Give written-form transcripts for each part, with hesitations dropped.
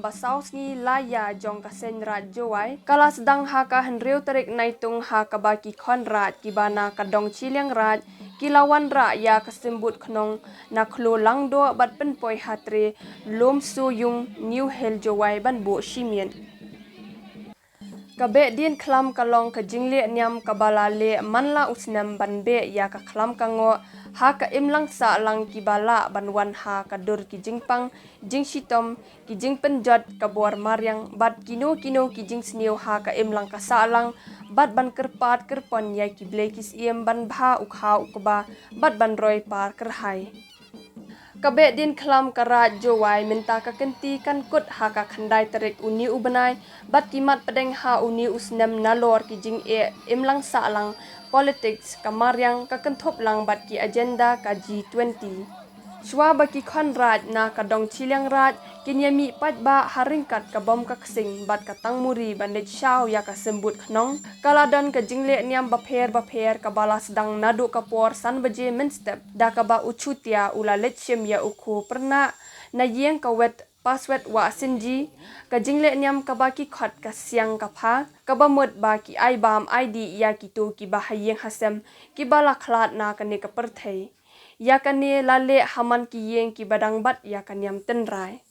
basaus ni laya jong kasen rat jowai kala sedang ha ka henriu terik naitung ha ka baki khon rat kibana kadong chiliang rat kilawan ra ya kasembut knong na khlo langdo bat penpoi hatre lom su yung new hel jowai ban bo shimien ka Behdieñkhlam kalong ka jingle nyam kabala le manla usnam banbe ya ka khlam kango ha ka imlang sa lang kibala banwan ha ka dur ki jingpang jingshitom ki jingpenjot ka bor maryang bat kino ki jing sniu ha ka imlang ka sa lang bat ban kerpat kerpon ya ki blekis iem ban bha ukha ukba bat ban roi par kerhai ka Behdieñkhlam karat jowai minta ka kenti kan kut ha ka khandai terik uni ubanai bat kimat pedeng ha uni usnam nalor ki jing imlang sa lang politics kamaryang ka kenthop lang bat ki agenda ka G20 Shwa baki khon rat na kadong chiliang rat kinyami pat ba haringkat ka bom ka ksing bat ka tangmuri bandit shaw ya ka sembut knong kaladon ka jingle niam bapher ka balas dang nadu kapor san baje menstep da ka ba uchutia ula letchem ya ukhu perna na yeng ka wet password wa sinji ka jingle niam ka baki khot ka siang ka pha ka bamut ba ki ai bam id ya ki tu ki ba hayeng hasem ki bala khlat na ka ne ka perthei ya kane lale haman ki yeng ki badang bat ya kanyam tenrai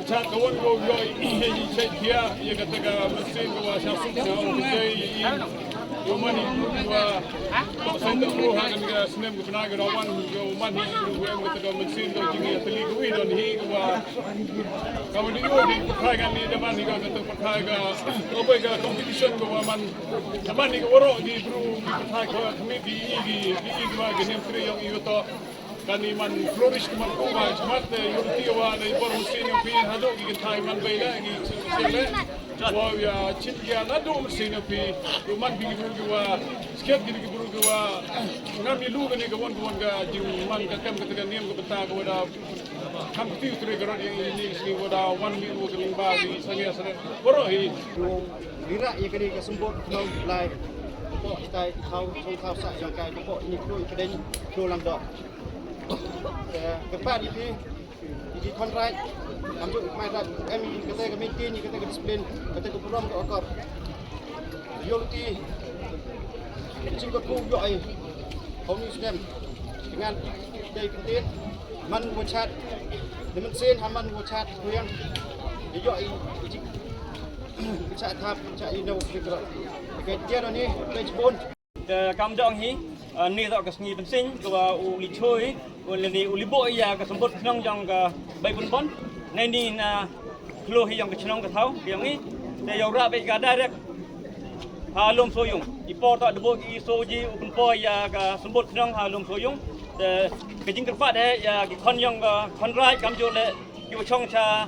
chat kawan go yo i chat kia ye kata ka mesin go sa sum sa o i yo mani go sa ndo go ha kan ga snem go na ga rawan go mani go em kata ka mesin go jingi atli go i don hi go kawan di go di kai ga ni da mani ga kata kai ga go ba ga competition go man mani go ro di bru kai ko committee di go ga nem tri yo i to kani man flourish man ko ba smart yurti wa nei bor musin pi hado gi thai man baila gi sele wa ya chit ya na do musin pi du man bi gi wa sket gi gi wa ngam ni lu ga ni ga won ga ji man ka kam ka nem ga bata ko da kam ti tre ga ro ni ni wa da wan mi wo ga ba gi sanya sare boro hi lira ye ga ni ga sembot no lai ko itai thau song thau sa yang kai ko ni ko i kedai do lam do kepada di kontrak, ambil macam kata maintain, kata disiplin, kata program ke akar. Yolti, singkat pun joi, kau ni sedem dengan dari penting, man wujud, dengan sen haman wujud, yang joi, cak thap, cak ino fikir. Kerja ni kejbon. Kamjong hi ni tak kesni penting kalau uli choi uli ulibo ya kesemput senang yang ke baik pun ni na flow yang ke senang ke tahu yang ni dia yang rapi ke direct halum soyung ipo tak debo isoji open po ya ke semput senang halum soyung kejing kerpat ya ke kon yang kon rai kamjo le yo chong cha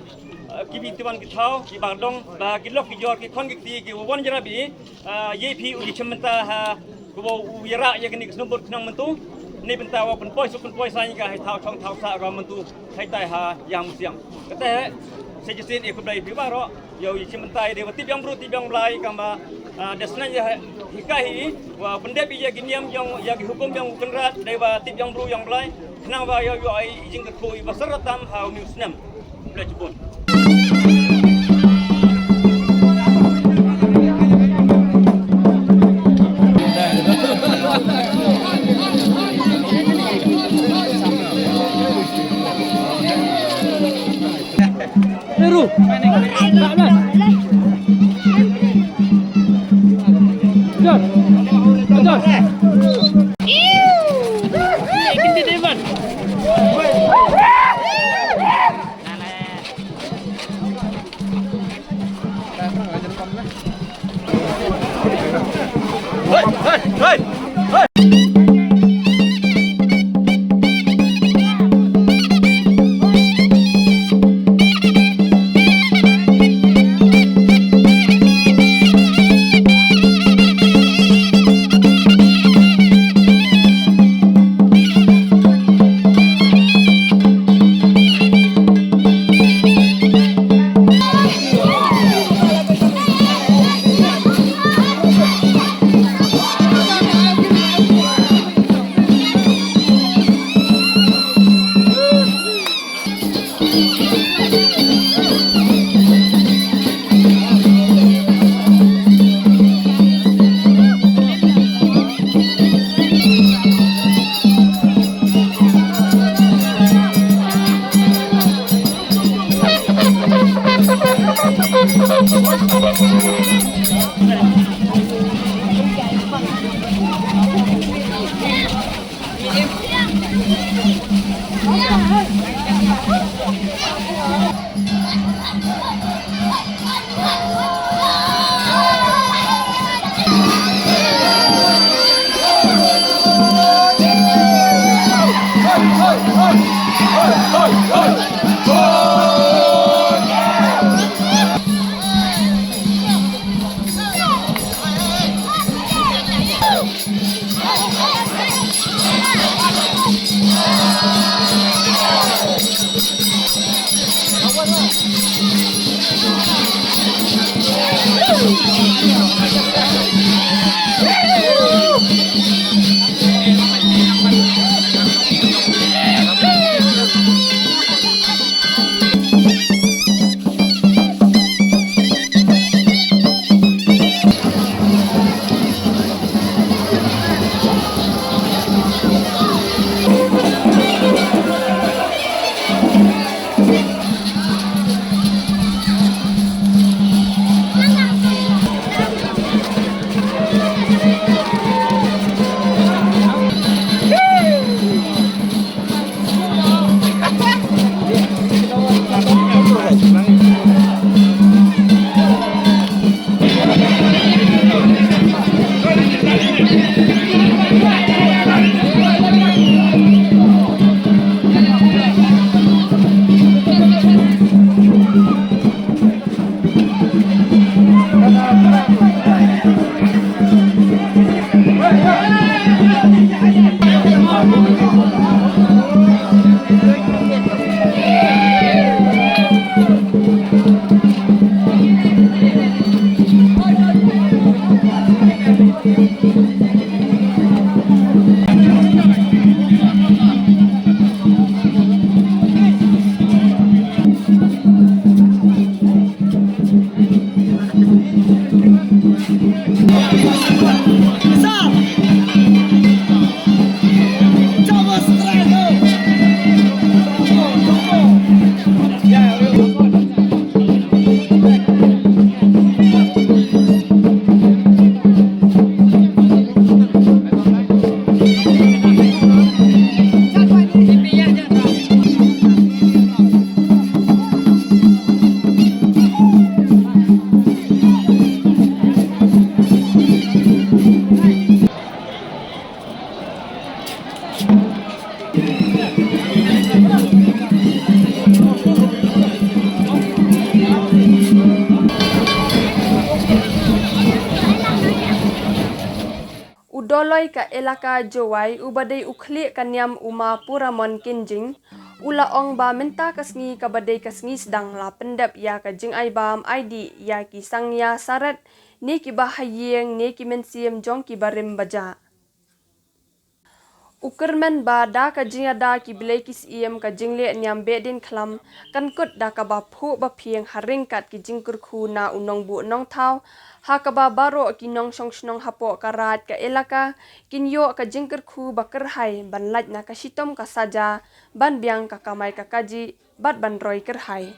kibi tuan kitau ki bardong ba kilok ki jor ki kon ki ki won jarabi yepi uli chementa ha ko wira ya kini kesemput senang mentu ni bentawa penpoi sukun poi sai ka hai thau chong thau sa ra mentu hai tai ha yang siang kata sejesin ikut dari bibaro yo i chimentai de tip yang bru tip yang blai kama desna ya hikai wa benda bi ya giniam yang ya hukum yang kenrat dewa tip yang bru yang blai kenang wa yo ai jing ke koi basaratam ha news nam blai jepun Biru. Jod. Jod. Kita depan. Udoloi ka elaka Jowai ubadai ukhli kanyam uma puramon kinjing ula ong ba menta kasngi kabadai kasngi Sdang la pendap ya ka jing ai bam ID ya ki sangya sarat ni ki bahayeng ni ki mensiam jong ki barim baja Ukermen ba da ka jingada ki bilekis iem ka jingle nyam Behdieñkhlam kan kut da ka ba phu ba phieng haringkat ki jingkurkhu na unong bu nong thaw ha ka ba baro ki nong shnong hapo karat ka elaka kinyo ka jingkurkhu ba kerhai ban laj na ka sitom ka saja ban biang ka kamai ka kaji bat ban roi kerhai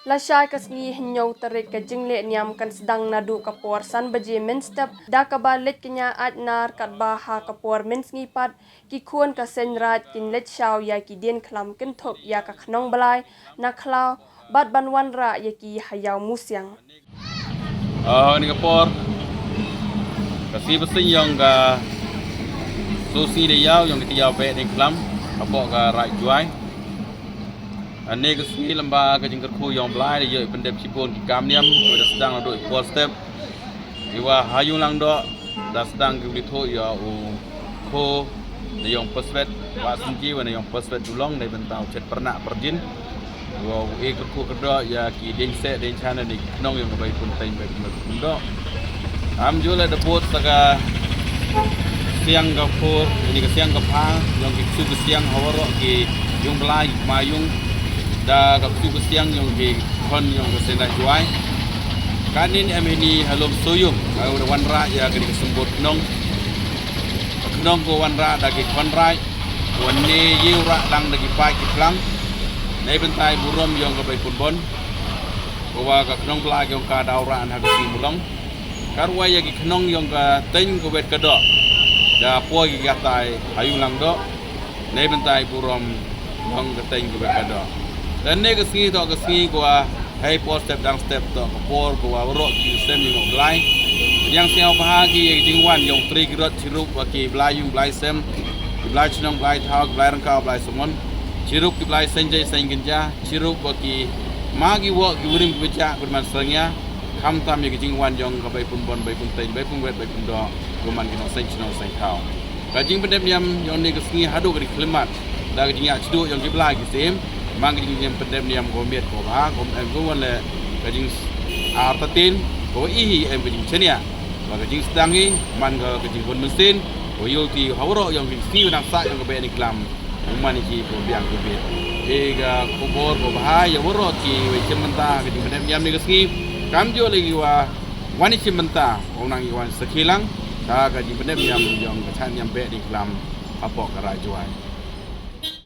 Lasya kasngi hinyo tarik ka jingle nyam kan Sdang nadu kapor san baje menstep da ka ba let kenya atnar kat ba ha kapor mensngi pat ki khuan ka senrat kin let shaw ya ki Behdieñkhlam kin thop ya ka khnong balai na khlaw bat ban wanra ya ki hayaw musyang Ni kapor Kasih bersih yang ke susi dia yang kita Behdieñkhlam apa ke rai juai. Ini kasih lembaga jengker ku yang belai dia pendep cipun ki kamniam pada sedang duk full step. Iwa hayung lang do dah sedang ki tho ya ko yang perswet wasinji wana yang perswet dulong dari bentau cet pernak perjin. Wa ku kedua ya ki ding set ding chana ni nong yang baik pun tain baik pun do. Am jula debut saka siang gapur ini ke siang gapang yang ki su siang hawaro ki yung belai mayung da ka su siang yang ki kon yang ke sena juai kanin amini halom soyum au wan ra ya ke kesembut nong ko wan ra da ki kon rai wan ni yiu ra lang da ki pai ki plang nei bentai burom yang ke bai pun bon bawa ka nong belai yang ka dau ra an ha ki mulong karwa ya ki nong yang ka ten ko bet ka do da po ki gatai hayung lang do nei bentai burom yang ka ten ko bet ka do dan ne kesini to kesini gua hai po step down step to por gua ro ki sem yang belai yang siau bahagi yang jingwan yang tri grot cirup ki belai yung belai sem ki belai chnong belai thaw belai rangka belai somon cirup ki belai senjai sengenja cirup ki magi wo ki urim ki beca berman serangnya kam tam yang jingwan yang ka bai pun bon bai pun tain bai pun wet bai pun do goman ki no sen chnong sen thaw ka jing pendem yang ne kesini hadu ki klemat da ki nya cidu yang ki belai ki sem mang yang pendem niam gomiet ko ba gom em go le kajing artatin ko ihi em kajing chenia ba kajing Sdang hi man ga kajing bon mesin ko yulti hawro yang si nang sa yang Behdieñkhlam man ki ko biang ko be e ga ko bor ko ba ya woro ki we chementa kajing pendem niam ni kesni kam jo lagi wa wani chementa onang iwan sekilang ka kajing pendem niam yang kachan niam Behdieñkhlam apa ka rajuai